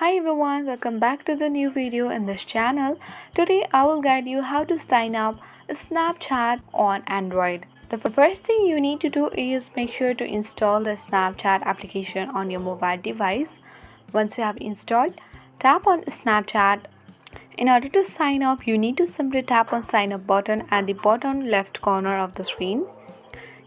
Hi everyone, welcome back to the new video in this channel. Today I will guide you how to sign up Snapchat on Android. The first thing you need to do is make sure to install the Snapchat application on your mobile device. Once you have installed, tap on Snapchat. In order to sign up, you need to simply tap on sign up button at the bottom left corner of the screen.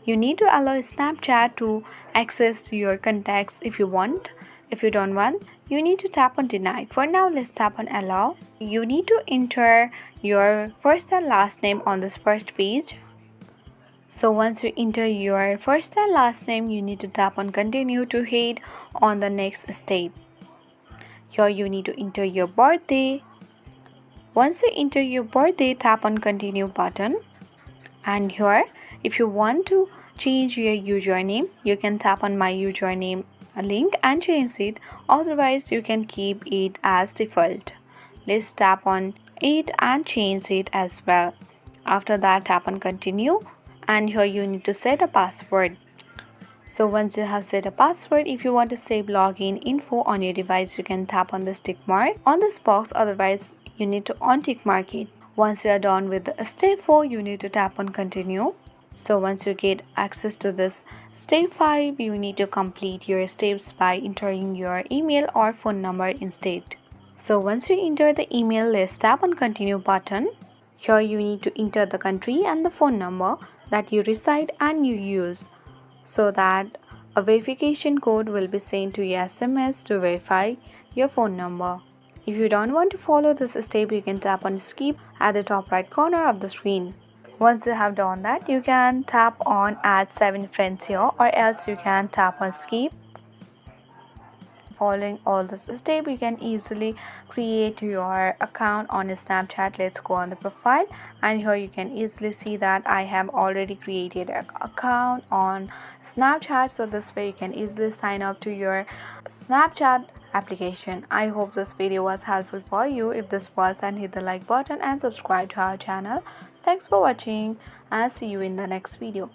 You need to allow Snapchat to access your contacts if you want. If you don't want, you need to tap on deny. For now, let's tap on allow. You need to enter your first and last name on this first page. So once you enter your first and last name, you need to tap on continue to head on the next step. Here you need to enter your birthday. Once you enter your birthday, tap on continue button. And here, if you want to change your username, you can tap on my username link and change it. Otherwise, you can keep it as default. Let's tap on it and change it as well. After that, tap on continue, and here you need to set a password. So once you have set a password, if you want to save login info on your device, you can tap on the tick mark on this box. Otherwise, you need to untick mark it. Once you are done with step 4, you need to tap on continue. So once you get access to this step 5, you need to complete your steps by entering your email or phone number instead. So once you enter the email, let's tap on continue button. Here you need to enter the country and the phone number that you reside and you use, so that a verification code will be sent to your SMS to verify your phone number. If you don't want to follow this step, you can tap on skip at the top right corner of the screen. Once you have done that, you can tap on add 7 friends here, or else you can tap on skip. Following all this step, you can easily create your account on Snapchat. Let's go on the profile, and here you can easily see that I have already created an account on Snapchat. So this way you can easily sign up to your Snapchat application. I hope this video was helpful for you. If this was, then hit the like button and subscribe to our channel. Thanks for watching, and see you in the next video.